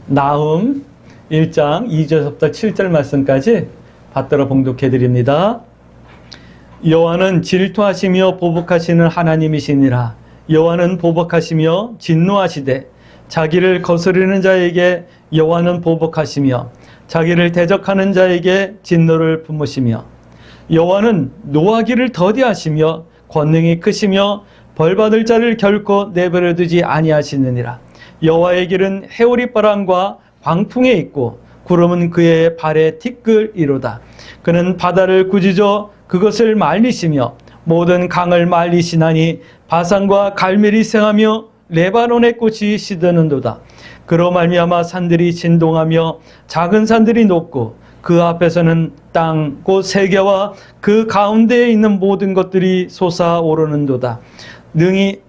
나훔 1장 2절부터 7절 말씀까지 받들어 봉독해 드립니다. 여호와는 질투하시며 보복하시는 하나님이시니라. 여호와는 보복하시며 진노하시되 자기를 거스르는 자에게 여호와는 보복하시며 자기를 대적하는 자에게 진노를 품으시며 여호와는 노하기를 더디하시며 권능이 크시며 벌받을 자를 결코 내버려 두지 아니하시느니라. 여호와의 길은 해오리 바람과 광풍에 있고 구름은 그의 발에 티끌이로다. 그는 바다를 꾸짖어 그것을 말리시며 모든 강을 말리시나니 바산과 갈멜이 생하며 레바논의 꽃이 시드는도다. 그로 말미암아 산들이 진동하며 작은 산들이 높고 그 앞에서는 땅 곧 세계와 그 가운데에 있는 모든 것들이 솟아오르는도다.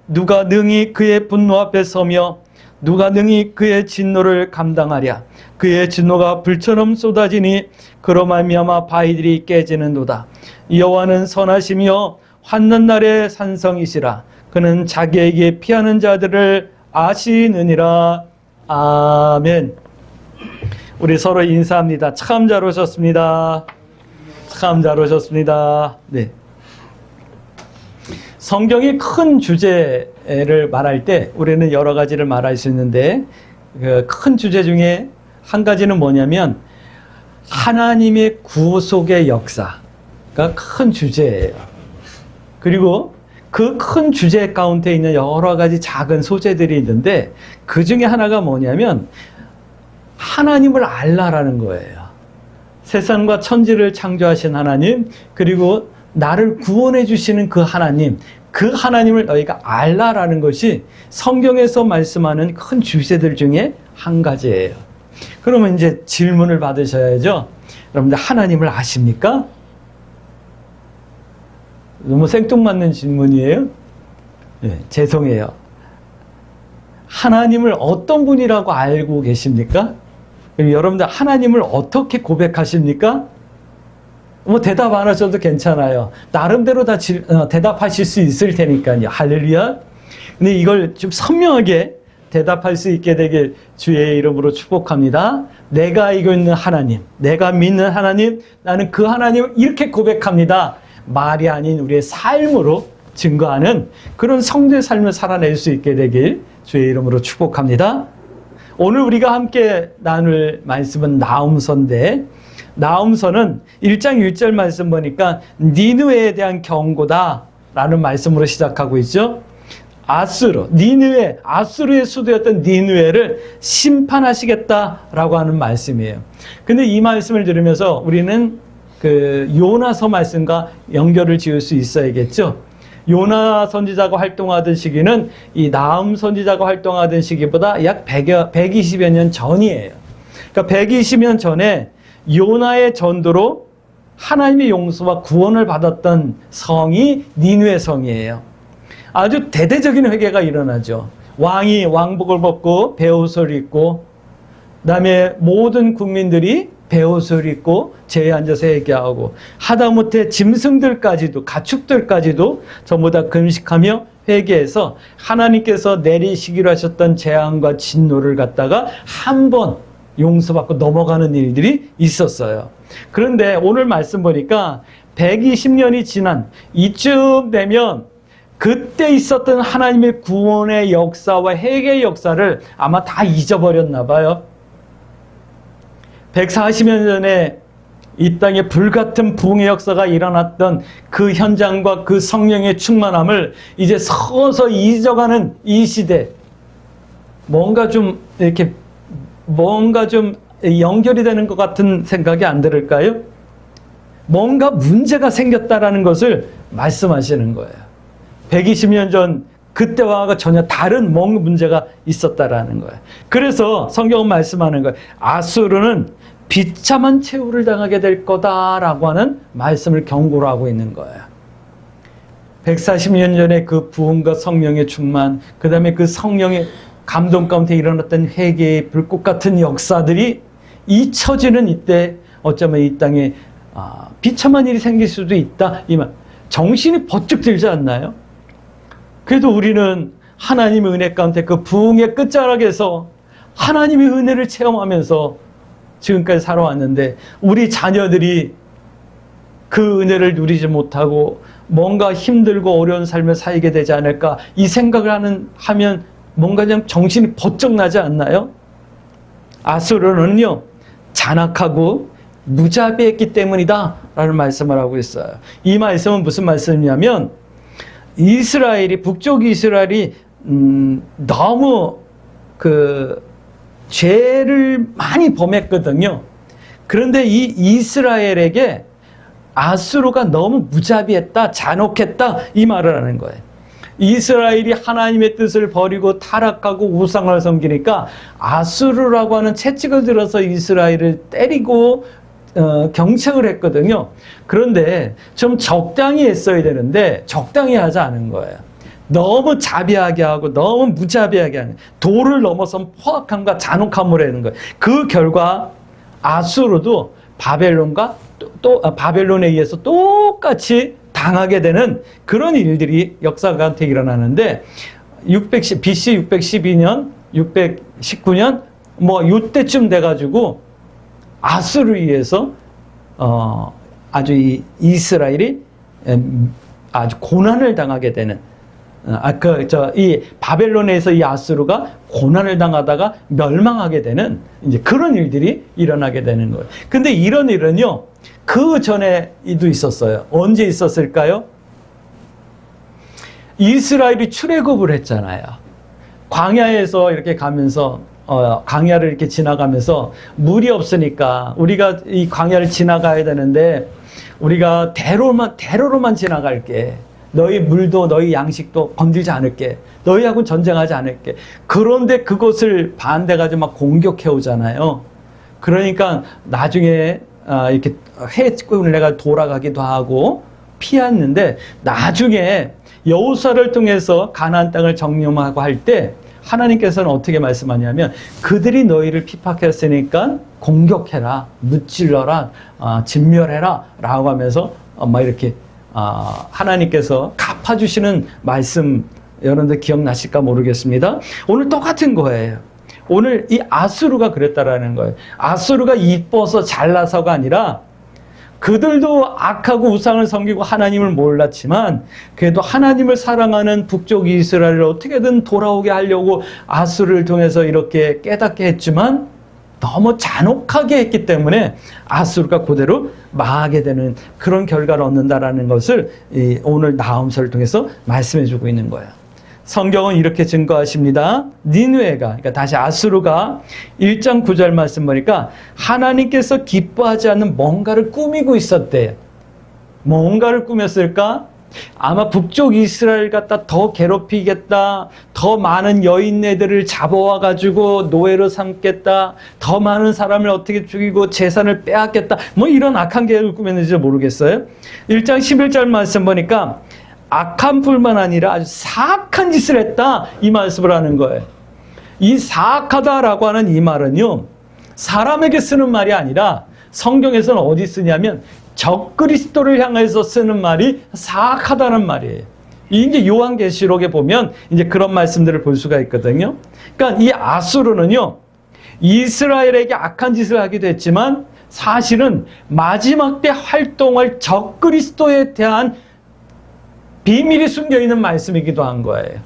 누가 능히 그의 분노 앞에 서며 누가 능히 그의 진노를 감당하랴. 그의 진노가 불처럼 쏟아지니 그로 말미암아 바위들이 깨지는도다. 여호와는 선하시며 환난 날의 산성이시라. 그는 자기에게 피하는 자들을 아시느니라. 아멘. 우리 서로 인사합니다. 참 잘 오셨습니다. 참 잘 오셨습니다. 네. 성경의 큰 주제를 말할 때 우리는 여러 가지를 말할 수 있는데 그 큰 주제 중에 한 가지는 뭐냐면 하나님의 구속의 역사가 큰 주제예요. 그리고 그 큰 주제 가운데 있는 여러 가지 작은 소재들이 있는데 그 중에 하나가 뭐냐면 하나님을 알라라는 거예요. 세상과 천지를 창조하신 하나님, 그리고 나를 구원해 주시는 그 하나님을 너희가 알라라는 것이 성경에서 말씀하는 큰 주제들 중에 한 가지예요. 그러면 이제 질문을 받으셔야죠. 여러분들 하나님을 아십니까? 너무 생뚱맞는 질문이에요. 네, 죄송해요. 하나님을 어떤 분이라고 알고 계십니까? 여러분들 하나님을 어떻게 고백하십니까? 뭐 대답 안 하셔도 괜찮아요. 나름대로 다 대답하실 수 있을 테니까요. 할렐루야. 근데 이걸 좀 선명하게 대답할 수 있게 되길 주의 이름으로 축복합니다. 내가 알고 있는 하나님, 내가 믿는 하나님, 나는 그 하나님을 이렇게 고백합니다. 말이 아닌 우리의 삶으로 증거하는 그런 성도의 삶을 살아낼 수 있게 되길 주의 이름으로 축복합니다. 오늘 우리가 함께 나눌 말씀은 나훔서인데, 나훔서는 1장 1절 말씀 보니까 니느웨에 대한 경고다 라는 말씀으로 시작하고 있죠. 아수르의 수도였던 니느웨를 심판하시겠다라고 하는 말씀이에요. 근데 이 말씀을 들으면서 우리는 그 요나서 말씀과 연결을 지을 수 있어야겠죠. 요나 선지자가 활동하던 시기는 이 나훔 선지자가 활동하던 시기보다 약 120여 년 전이에요. 그러니까 120년 전에 요나의 전도로 하나님의 용서와 구원을 받았던 성이 니느웨 성이에요. 아주 대대적인 회개가 일어나죠. 왕이 왕복을 벗고 베옷을 입고, 그다음에 모든 국민들이 베옷을 입고 제에 앉아서 회개하고, 하다못해 짐승들까지도, 가축들까지도 전부 다 금식하며 회개해서 하나님께서 내리시기로 하셨던 재앙과 진노를 갖다가 한 번 용서받고 넘어가는 일들이 있었어요. 그런데 오늘 말씀 보니까 120년이 지난 이쯤 되면 그때 있었던 하나님의 구원의 역사와 회개의 역사를 아마 다 잊어버렸나 봐요. 140년 전에 이 땅에 불같은 부흥의 역사가 일어났던 그 현장과 그 성령의 충만함을 이제 서서히 잊어가는 이 시대, 뭔가 좀 연결이 되는 것 같은 생각이 안 들을까요? 뭔가 문제가 생겼다라는 것을 말씀하시는 거예요. 120년 전 그때와 전혀 다른 뭔가 문제가 있었다라는 거예요. 그래서 성경은 말씀하는 거예요. 아수르는 비참한 최후를 당하게 될 거다라고 하는 말씀을 경고를 하고 있는 거예요. 140년 전에 그 부흥과 성령의 충만, 그 다음에 그 성령의 감동 가운데 일어났던 회개의 불꽃 같은 역사들이 잊혀지는 이때 어쩌면 이 땅에 비참한 일이 생길 수도 있다. 이 말, 정신이 번쩍 들지 않나요? 그래도 우리는 하나님의 은혜 가운데 그 부흥의 끝자락에서 하나님의 은혜를 체험하면서 지금까지 살아왔는데 우리 자녀들이 그 은혜를 누리지 못하고 뭔가 힘들고 어려운 삶을 살게 되지 않을까 이 생각을 하면 뭔가 그냥 정신이 번쩍 나지 않나요? 아수르는요 잔악하고 무자비했기 때문이다 라는 말씀을 하고 있어요. 이 말씀은 무슨 말씀이냐면 이스라엘이 북쪽 이스라엘이 너무 그 죄를 많이 범했거든요. 그런데 이 이스라엘에게 아수르가 너무 무자비했다, 잔혹했다 이 말을 하는 거예요. 이스라엘이 하나님의 뜻을 버리고 타락하고 우상을 섬기니까 아수르라고 하는 채찍을 들어서 이스라엘을 때리고 경책을 했거든요. 그런데 좀 적당히 했어야 되는데 적당히 하지 않은 거예요. 너무 자비하게 하고 너무 무자비하게 하는 도를 넘어선 포악함과 잔혹함을 하는 거예요. 그 결과 아수르도 바벨론에 의해서 똑같이 당하게 되는 그런 일들이 역사 가운데 일어나는데 BC 612년, 619년 뭐 이때쯤 돼가지고 아수르에 의해서 아주 이스라엘이 아주 고난을 당하게 되는 이 바벨론에서 이 아수르가 고난을 당하다가 멸망하게 되는 이제 그런 일들이 일어나게 되는 거예요. 근데 이런 일은요, 그 전에도 있었어요. 언제 있었을까요? 이스라엘이 출애굽을 했잖아요. 광야에서 이렇게 가면서 광야를 이렇게 지나가면서 물이 없으니까 우리가 이 광야를 지나가야 되는데 우리가 대로로만 지나갈게. 너희 물도 너희 양식도 건들지 않을게. 너희하고는 전쟁하지 않을게. 그런데 그것을 반대가지고 막 공격해 오잖아요. 그러니까 나중에 이렇게 해군을 내가 돌아가기도 하고 피했는데 나중에 여호수아를 통해서 가나안 땅을 정령하고 할 때 하나님께서는 어떻게 말씀하냐면 그들이 너희를 핍박했으니까 공격해라, 무찔러라, 진멸해라 라고 하면서 막 이렇게 하나님께서 갚아주시는 말씀 여러분들 기억나실까 모르겠습니다. 오늘 똑같은 거예요. 오늘 이 아수르가 그랬다라는 거예요. 아수르가 이뻐서 잘나서가 아니라 그들도 악하고 우상을 섬기고 하나님을 몰랐지만 그래도 하나님을 사랑하는 북쪽 이스라엘을 어떻게든 돌아오게 하려고 아수르를 통해서 이렇게 깨닫게 했지만 너무 잔혹하게 했기 때문에 아수르가 그대로 망하게 되는 그런 결과를 얻는다라는 것을 오늘 나홈서를 통해서 말씀해 주고 있는 거예요. 성경은 이렇게 증거하십니다. 니느웨가, 그러니까 다시 아수르가 1장 9절 말씀 보니까 하나님께서 기뻐하지 않는 뭔가를 꾸미고 있었대요. 뭔가를 꾸몄을까? 아마 북쪽 이스라엘 갖다 더 괴롭히겠다. 더 많은 여인네들을 잡아와가지고 노예로 삼겠다. 더 많은 사람을 어떻게 죽이고 재산을 빼앗겠다. 뭐 이런 악한 계획을 꾸몄는지 모르겠어요. 1장 11절 말씀 보니까 악한 뿐만 아니라 아주 사악한 짓을 했다. 이 말씀을 하는 거예요. 이 사악하다라고 하는 이 말은요. 사람에게 쓰는 말이 아니라 성경에서는 어디 쓰냐면 적그리스도를 향해서 쓰는 말이 사악하다는 말이에요. 이제 요한계시록에 보면 이제 그런 말씀들을 볼 수가 있거든요. 그러니까 이 아수르는요. 이스라엘에게 악한 짓을 하기도 했지만 사실은 마지막 때 활동할 적그리스도에 대한 비밀이 숨겨있는 말씀이기도 한 거예요.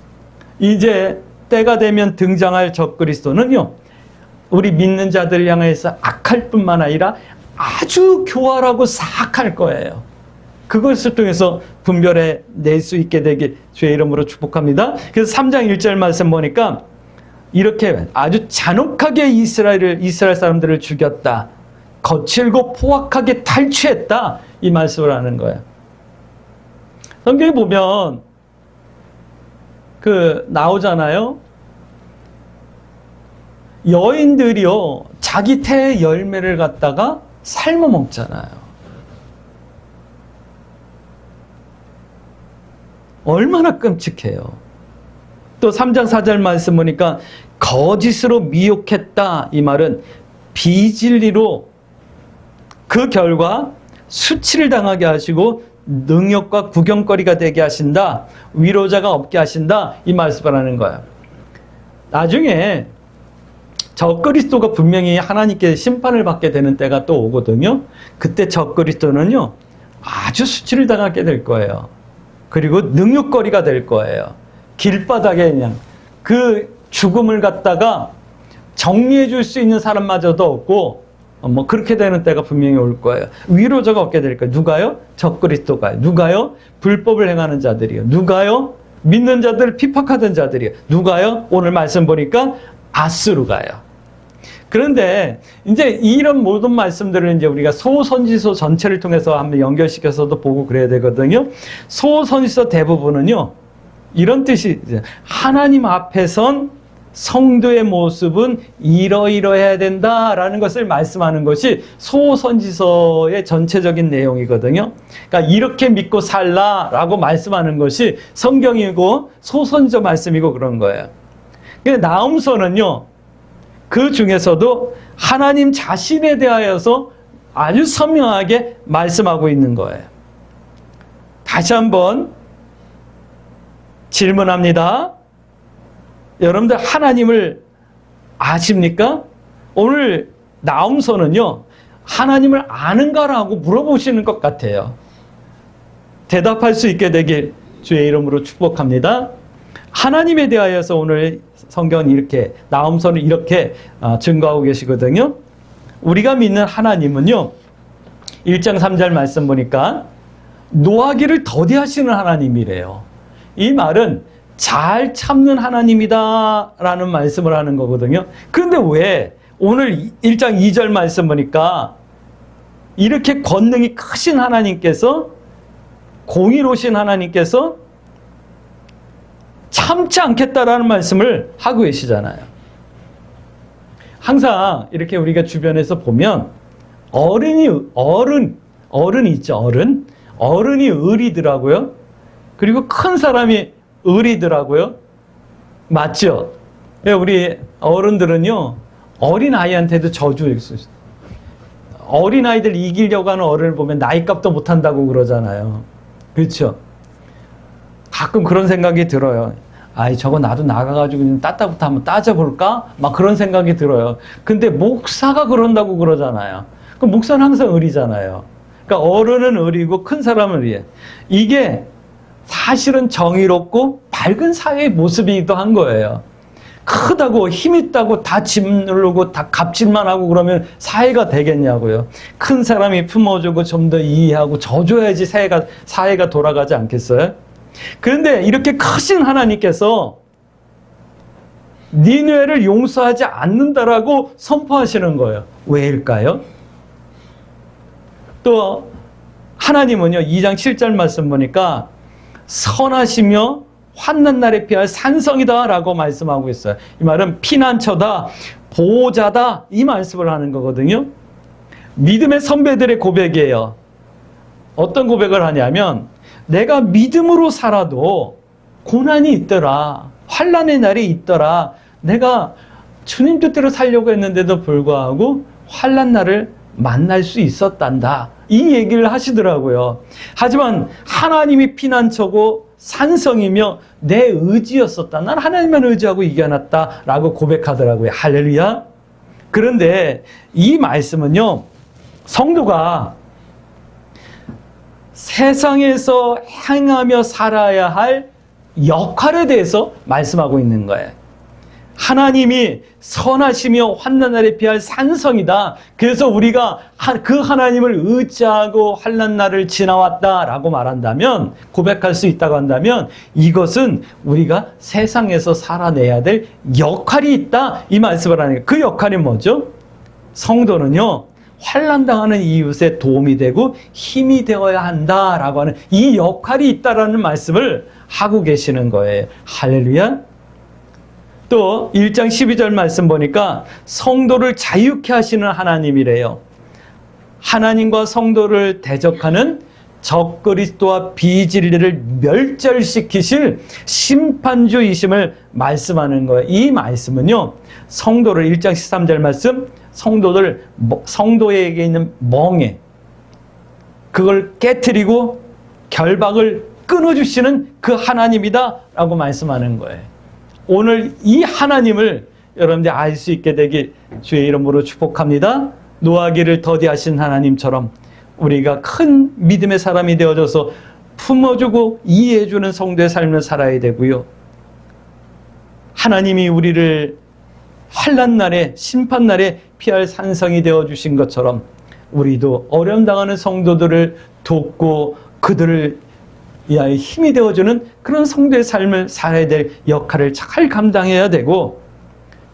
이제 때가 되면 등장할 적그리스도는요. 우리 믿는 자들을 향해서 악할 뿐만 아니라 아주 교활하고 사악할 거예요. 그것을 통해서 분별해 낼 수 있게 되길 주의 이름으로 축복합니다. 그래서 3장 1절 말씀 보니까 이렇게 아주 잔혹하게 이스라엘 사람들을 죽였다. 거칠고 포악하게 탈취했다. 이 말씀을 하는 거예요. 성경에 보면 나오잖아요. 여인들이요 자기 태의 열매를 갖다가 삶아 먹잖아요. 얼마나 끔찍해요. 또 3장 4절 말씀 보니까 거짓으로 미혹했다. 이 말은 비진리로 그 결과 수치를 당하게 하시고 능욕과 구경거리가 되게 하신다. 위로자가 없게 하신다. 이 말씀을 하는 거예요. 나중에 적그리스도가 분명히 하나님께 심판을 받게 되는 때가 또 오거든요. 그때 적그리스도는요, 아주 수치를 당하게 될 거예요. 그리고 능욕거리가 될 거예요. 길바닥에 그냥 그 죽음을 갖다가 정리해 줄 수 있는 사람마저도 없고, 뭐 그렇게 되는 때가 분명히 올 거예요. 위로자가 없게 될 거예요. 누가요? 적그리스도가요. 누가요? 불법을 행하는 자들이요. 누가요? 믿는 자들을 핍박하던 자들이요. 누가요? 오늘 말씀 보니까 아수르가요. 그런데 이제 이런 모든 말씀들을 이제 우리가 소선지서 전체를 통해서 한번 연결시켜서도 보고 그래야 되거든요. 소선지서 대부분은요, 이런 뜻이, 하나님 앞에선 성도의 모습은 이러이러해야 된다라는 것을 말씀하는 것이 소선지서의 전체적인 내용이거든요. 그러니까 이렇게 믿고 살라라고 말씀하는 것이 성경이고 소선지서 말씀이고 그런 거예요. 근데 나음서는요, 그 중에서도 하나님 자신에 대하여서 아주 선명하게 말씀하고 있는 거예요. 다시 한번 질문합니다. 여러분들 하나님을 아십니까? 오늘 나음서는요, 하나님을 아는가라고 물어보시는 것 같아요. 대답할 수 있게 되길 주의 이름으로 축복합니다. 하나님에 대하여서 오늘 성경은 이렇게, 나음서는 이렇게 증거하고 계시거든요. 우리가 믿는 하나님은요, 1장 3절 말씀 보니까 노하기를 더디하시는 하나님이래요. 이 말은 잘 참는 하나님이다 라는 말씀을 하는 거거든요. 그런데 왜 오늘 1장 2절 말씀 보니까 이렇게 권능이 크신 하나님께서, 공의로우신 하나님께서 참지 않겠다라는 말씀을 하고 계시잖아요. 항상 이렇게 우리가 주변에서 보면 어른이 있죠. 어른이 의리더라고요. 그리고 큰 사람이 의리더라고요. 맞죠? 우리 어른들은요, 어린아이한테도 저주일 수 있어요. 어린아이들 이기려고 하는 어른을 보면 나이값도 못한다고 그러잖아요. 그렇죠? 가끔 그런 생각이 들어요. 아이, 저거 나도 나가가지고 좀 따따부터 한번 따져볼까? 막 그런 생각이 들어요. 근데 목사가 그런다고 그러잖아요. 그럼 목사는 항상 의리잖아요. 그러니까 어른은 의리고 큰 사람은 의리해. 이게 사실은 정의롭고 밝은 사회의 모습이기도 한 거예요. 크다고 힘 있다고 다 짓누르고 다 갑질만 하고 그러면 사회가 되겠냐고요. 큰 사람이 품어주고 좀 더 이해하고 져줘야지 사회가 돌아가지 않겠어요? 그런데 이렇게 크신 하나님께서 니느웨를 용서하지 않는다라고 선포하시는 거예요. 왜일까요? 또 하나님은요, 2장 7절 말씀 보니까 선하시며 환난 날에 피할 산성이다 라고 말씀하고 있어요. 이 말은 피난처다, 보호자다, 이 말씀을 하는 거거든요. 믿음의 선배들의 고백이에요. 어떤 고백을 하냐면, 내가 믿음으로 살아도 고난이 있더라, 환난의 날이 있더라, 내가 주님 뜻대로 살려고 했는데도 불구하고 환난 날을 만날 수 있었단다, 이 얘기를 하시더라고요. 하지만 하나님이 피난처고 산성이며 내 의지였었다, 난 하나님만 의지하고 이겨놨다 라고 고백하더라고요. 할렐루야. 그런데 이 말씀은요, 성도가 세상에서 행하며 살아야 할 역할에 대해서 말씀하고 있는 거예요. 하나님이 선하시며 환난 날에 피할 산성이다. 그래서 우리가 그 하나님을 의지하고 환난 날을 지나왔다라고 말한다면, 고백할 수 있다고 한다면, 이것은 우리가 세상에서 살아내야 될 역할이 있다, 이 말씀을 하는 거예요. 그 역할이 뭐죠? 성도는요, 환난당하는 이웃에 도움이 되고 힘이 되어야 한다라고 하는 이 역할이 있다라는 말씀을 하고 계시는 거예요. 할렐루야. 또 1장 12절 말씀 보니까 성도를 자유케 하시는 하나님이래요. 하나님과 성도를 대적하는 적그리스도와 비진리를 멸절시키실 심판주이심을 말씀하는 거예요. 이 말씀은요, 성도를 1장 13절 말씀, 성도에게 있는 멍에 그걸 깨트리고 결박을 끊어주시는 그 하나님이다 라고 말씀하는 거예요. 오늘 이 하나님을 여러분들이 알 수 있게 되길 주의 이름으로 축복합니다. 노하기를 더디하신 하나님처럼 우리가 큰 믿음의 사람이 되어져서 품어주고 이해해주는 성도의 삶을 살아야 되고요. 하나님이 우리를 환난 날에, 심판 날에 피할 산성이 되어주신 것처럼 우리도 어려움 당하는 성도들을 돕고 그들을 위하여 힘이 되어주는 그런 성도의 삶을 살아야 될 역할을 잘 감당해야 되고,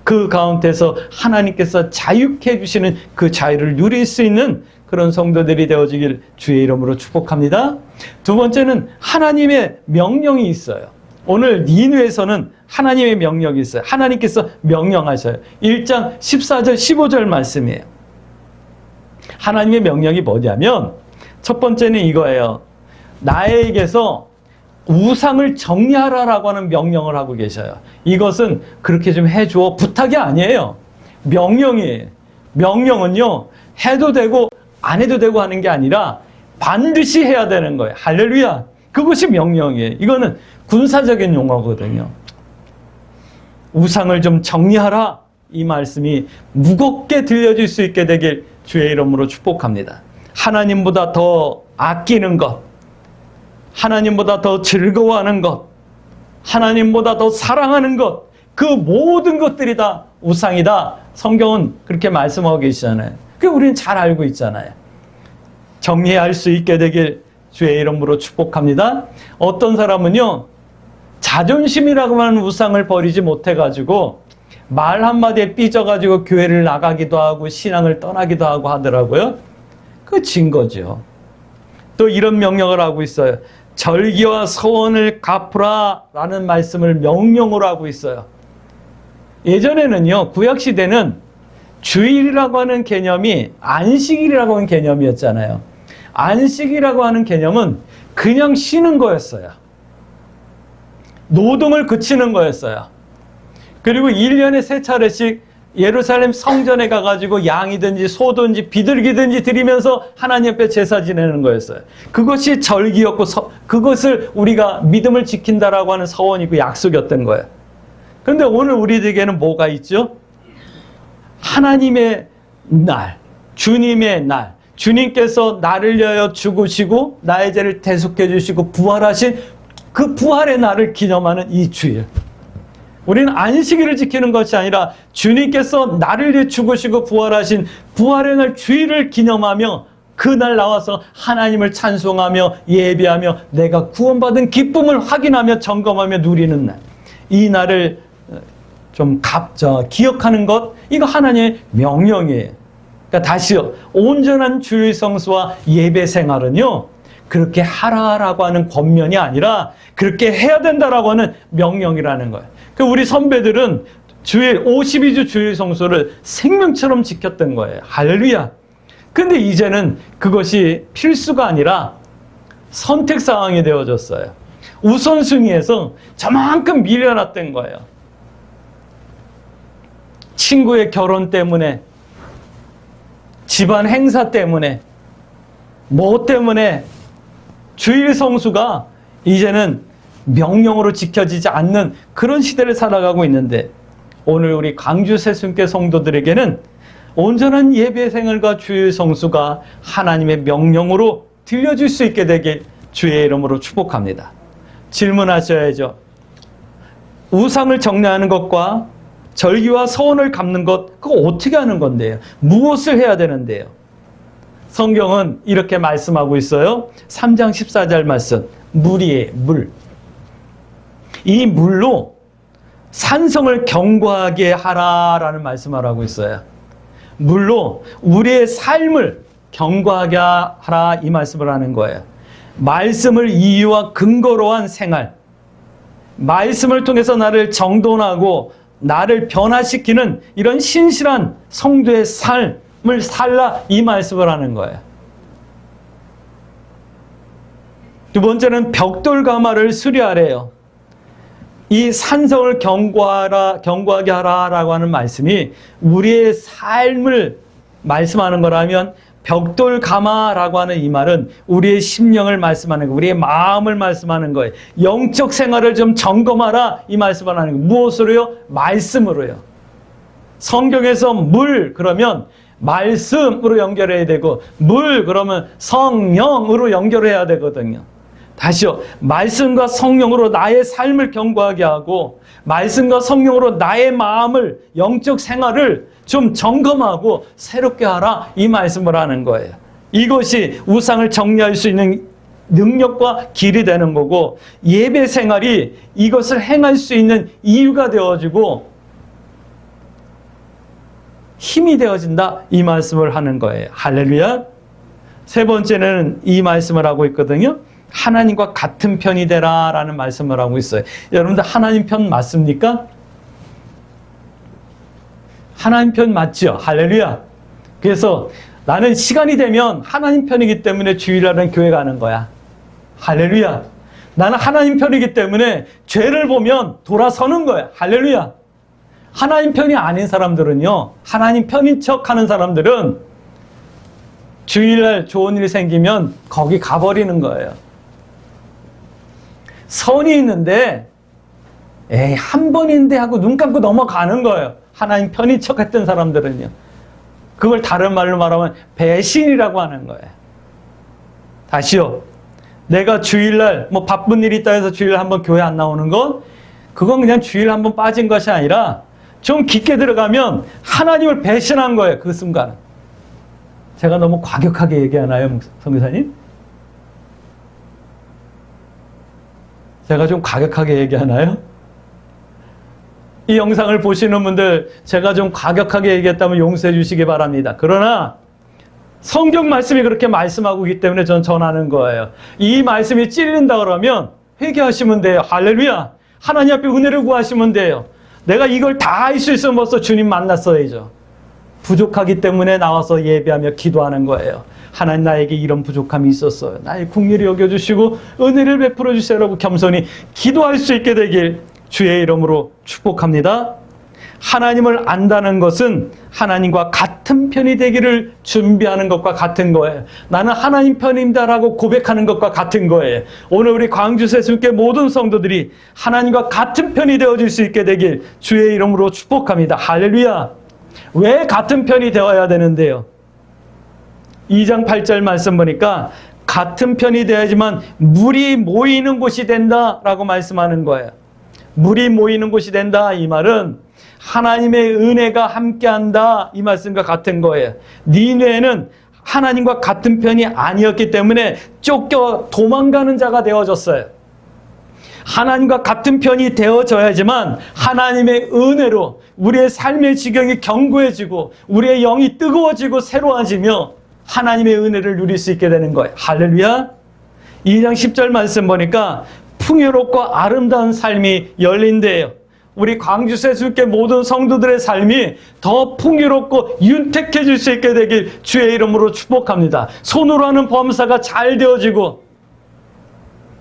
그 가운데서 하나님께서 자유케 해주시는 그 자유를 누릴 수 있는 그런 성도들이 되어지길 주의 이름으로 축복합니다. 두 번째는 하나님의 명령이 있어요. 오늘 니느웨에서는 하나님의 명령이 있어요. 하나님께서 명령하셔요. 1장 14절 15절 말씀이에요. 하나님의 명령이 뭐냐면 첫 번째는 이거예요. 나에게서 우상을 정리하라라고 하는 명령을 하고 계셔요. 이것은 그렇게 좀 해줘 부탁이 아니에요. 명령이에요. 명령은요, 해도 되고 안 해도 되고 하는 게 아니라 반드시 해야 되는 거예요. 할렐루야. 그것이 명령이에요. 이거는 군사적인 용어거든요. 우상을 좀 정리하라, 이 말씀이 무겁게 들려질 수 있게 되길 주의 이름으로 축복합니다. 하나님보다 더 아끼는 것, 하나님보다 더 즐거워하는 것, 하나님보다 더 사랑하는 것, 그 모든 것들이 다 우상이다. 성경은 그렇게 말씀하고 계시잖아요. 그 우리는 잘 알고 있잖아요. 정리할 수 있게 되길 주의 이름으로 축복합니다. 어떤 사람은요, 자존심이라고 하는 우상을 버리지 못해가지고 말 한마디에 삐져가지고 교회를 나가기도 하고 신앙을 떠나기도 하고 하더라고요. 그거 진 거죠. 또 이런 명령을 하고 있어요. 절기와 서원을 갚으라 라는 말씀을 명령으로 하고 있어요. 예전에는요, 구약시대는 주일이라고 하는 개념이 안식일이라고 하는 개념이었잖아요. 안식이라고 하는 개념은 그냥 쉬는 거였어요. 노동을 그치는 거였어요. 그리고 1년에 3차례씩 예루살렘 성전에 가가지고 양이든지 소든지 비둘기든지 드리면서 하나님 앞에 제사 지내는 거였어요. 그것이 절기였고 그것을 우리가 믿음을 지킨다라고 하는 서원이고 약속이었던 거예요. 그런데 오늘 우리들에게는 뭐가 있죠? 하나님의 날, 주님의 날, 주님께서 나를 위하여 죽으시고 나의 죄를 대속해 주시고 부활하신 그 부활의 날을 기념하는 이 주일. 우리는 안식일을 지키는 것이 아니라 주님께서 나를 위해 죽으시고 부활하신 부활의 날 주일을 기념하며 그날 나와서 하나님을 찬송하며 예배하며 내가 구원받은 기쁨을 확인하며 점검하며 누리는 날. 이 날을 좀 기억하는 것, 이거 하나님의 명령이에요. 그러니까 다시요, 온전한 주일 성수와 예배 생활은요, 그렇게 하라라고 하는 권면이 아니라 그렇게 해야 된다라고 하는 명령이라는 거예요. 우리 선배들은 주일 52주 주일 성수를 생명처럼 지켰던 거예요. 할렐루야. 근데 이제는 그것이 필수가 아니라 선택 상황이 되어졌어요. 우선순위에서 저만큼 밀려났던 거예요. 친구의 결혼 때문에, 집안 행사 때문에, 뭐 때문에 주일 성수가 이제는 명령으로 지켜지지 않는 그런 시대를 살아가고 있는데, 오늘 우리 광주 새순교 성도들에게는 온전한 예배 생활과 주일 성수가 하나님의 명령으로 들려줄 수 있게 되길 주의 이름으로 축복합니다. 질문하셔야죠. 우상을 정리하는 것과 절기와 서원을 갚는 것, 그거 어떻게 하는 건데요? 무엇을 해야 되는데요? 성경은 이렇게 말씀하고 있어요. 3장 14절 말씀. 물이에요, 물. 이 물로 산성을 견고하게 하라라는 말씀을 하고 있어요. 물로 우리의 삶을 견고하게 하라, 이 말씀을 하는 거예요. 말씀을 이유와 근거로 한 생활, 말씀을 통해서 나를 정돈하고 나를 변화시키는 이런 신실한 성도의 삶을 살라, 이 말씀을 하는 거예요. 두 번째는 벽돌 가마를 수리하래요. 이 산성을 견고하게 하라라고 하는 말씀이 우리의 삶을 말씀하는 거라면, 벽돌 가마라고 하는 이 말은 우리의 심령을 말씀하는 거예요. 우리의 마음을 말씀하는 거예요. 영적 생활을 좀 점검하라, 이 말씀을 하는 거예요. 무엇으로요? 말씀으로요. 성경에서 물 그러면 말씀으로 연결해야 되고, 물 그러면 성령으로 연결해야 되거든요. 다시요. 말씀과 성령으로 나의 삶을 견고하게 하고, 말씀과 성령으로 나의 마음을, 영적 생활을 좀 점검하고 새롭게 하라, 이 말씀을 하는 거예요. 이것이 우상을 정리할 수 있는 능력과 길이 되는 거고, 예배 생활이 이것을 행할 수 있는 이유가 되어지고 힘이 되어진다, 이 말씀을 하는 거예요. 할렐루야. 세 번째는 이 말씀을 하고 있거든요. 하나님과 같은 편이 되라 라는 말씀을 하고 있어요. 여러분들 하나님 편 맞습니까? 하나님 편 맞죠? 할렐루야. 그래서 나는 시간이 되면 하나님 편이기 때문에 주일날은 교회 가는 거야. 할렐루야. 나는 하나님 편이기 때문에 죄를 보면 돌아서는 거야. 할렐루야. 하나님 편이 아닌 사람들은요, 하나님 편인 척 하는 사람들은 주일날 좋은 일 생기면 거기 가버리는 거예요. 선이 있는데 에이 한 번인데 하고 눈 감고 넘어가는 거예요. 하나님 편인 척 했던 사람들은요. 그걸 다른 말로 말하면 배신이라고 하는 거예요. 다시요. 내가 주일날 뭐 바쁜 일이 있다 해서 주일날 한번 교회 안 나오는 건, 그건 그냥 주일 한번 빠진 것이 아니라 좀 깊게 들어가면 하나님을 배신한 거예요. 그 순간. 제가 너무 과격하게 얘기하나요, 선교사님? 제가 좀 과격하게 얘기하나요? 이 영상을 보시는 분들, 제가 좀 과격하게 얘기했다면 용서해 주시기 바랍니다. 그러나 성경 말씀이 그렇게 말씀하고 있기 때문에 저는 전하는 거예요. 이 말씀이 찔린다 그러면 회개하시면 돼요. 할렐루야. 하나님 앞에 은혜를 구하시면 돼요. 내가 이걸 다 할 수 있으면 벌써 주님 만났어야죠. 부족하기 때문에 나와서 예배하며 기도하는 거예요. 하나님, 나에게 이런 부족함이 있었어요. 나의 긍휼히 여겨주시고 은혜를 베풀어 주세요라고 겸손히 기도할 수 있게 되길 주의 이름으로 축복합니다. 하나님을 안다는 것은 하나님과 같은 편이 되기를 준비하는 것과 같은 거예요. 나는 하나님 편입니다라고 고백하는 것과 같은 거예요. 오늘 우리 광주 세순교회 모든 성도들이 하나님과 같은 편이 되어질 수 있게 되길 주의 이름으로 축복합니다. 할렐루야. 왜 같은 편이 되어야 되는데요? 2장 8절 말씀 보니까 같은 편이 되어야지만 물이 모이는 곳이 된다라고 말씀하는 거예요. 물이 모이는 곳이 된다, 이 말은 하나님의 은혜가 함께한다, 이 말씀과 같은 거예요. 니느웨는 하나님과 같은 편이 아니었기 때문에 쫓겨 도망가는 자가 되어졌어요. 하나님과 같은 편이 되어져야지만 하나님의 은혜로 우리의 삶의 지경이 견고해지고 우리의 영이 뜨거워지고 새로워지며 하나님의 은혜를 누릴 수 있게 되는 거예요. 할렐루야. 2장 10절 말씀 보니까 풍요롭고 아름다운 삶이 열린대요. 우리 광주 세술교 모든 성도들의 삶이 더 풍요롭고 윤택해질 수 있게 되길 주의 이름으로 축복합니다. 손으로 하는 범사가 잘 되어지고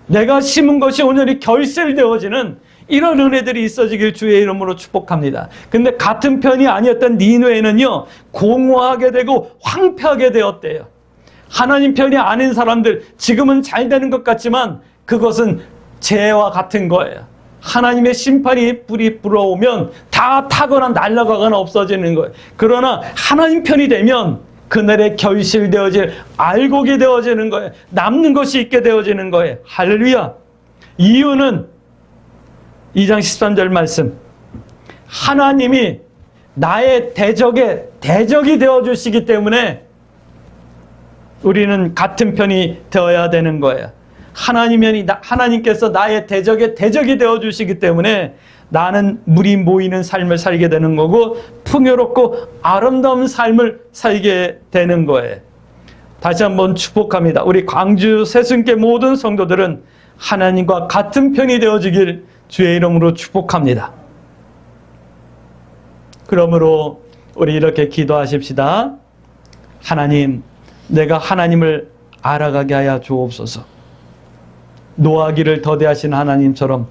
내가 심은 것이 온전히 결실되어지는 이런 은혜들이 있어지길 주의 이름으로 축복합니다. 근데 같은 편이 아니었던 니느웨는요, 공허하게 되고 황폐하게 되었대요. 하나님 편이 아닌 사람들, 지금은 잘 되는 것 같지만 그것은 재와 같은 거예요. 하나님의 심판이 뿌리 불어오면 다 타거나 날아가거나 없어지는 거예요. 그러나 하나님 편이 되면 그날에 결실되어질 알곡이 되어지는 거예요. 남는 것이 있게 되어지는 거예요. 할렐루야. 이유는 2장 13절 말씀, 하나님이 나의 대적이 되어주시기 때문에 우리는 같은 편이 되어야 되는 거예요. 하나님께서 나의 대적이 되어주시기 때문에 나는 물이 모이는 삶을 살게 되는 거고 풍요롭고 아름다운 삶을 살게 되는 거예요. 다시 한번 축복합니다. 우리 광주 세순교회 모든 성도들은 하나님과 같은 편이 되어지길 주의 이름으로 축복합니다. 그러므로 우리 이렇게 기도하십시다. 하나님, 내가 하나님을 알아가게 하여 주옵소서. 노하기를 더디하신 하나님처럼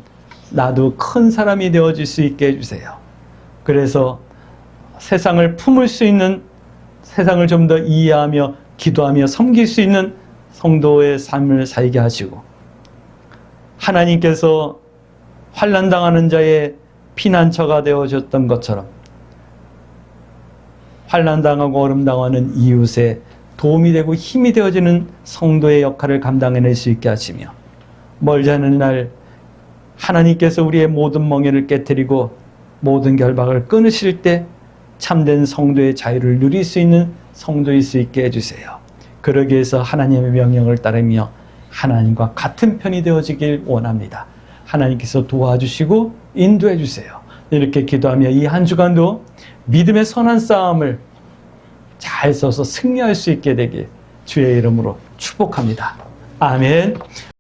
나도 큰 사람이 되어질 수 있게 해주세요. 그래서 세상을 품을 수 있는, 세상을 좀 더 이해하며 기도하며 섬길 수 있는 성도의 삶을 살게 하시고, 하나님께서 환난당하는 자의 피난처가 되어줬던 것처럼 환난당하고 어려움당하는 이웃에 도움이 되고 힘이 되어지는 성도의 역할을 감당해낼 수 있게 하시며, 멀지 않은 날 하나님께서 우리의 모든 멍에를 깨뜨리고 모든 결박을 끊으실 때 참된 성도의 자유를 누릴 수 있는 성도일 수 있게 해주세요. 그러기 위해서 하나님의 명령을 따르며 하나님과 같은 편이 되어지길 원합니다. 하나님께서 도와주시고 인도해 주세요. 이렇게 기도하며 이 한 주간도 믿음의 선한 싸움을 잘 써서 승리할 수 있게 되길 주의 이름으로 축복합니다. 아멘.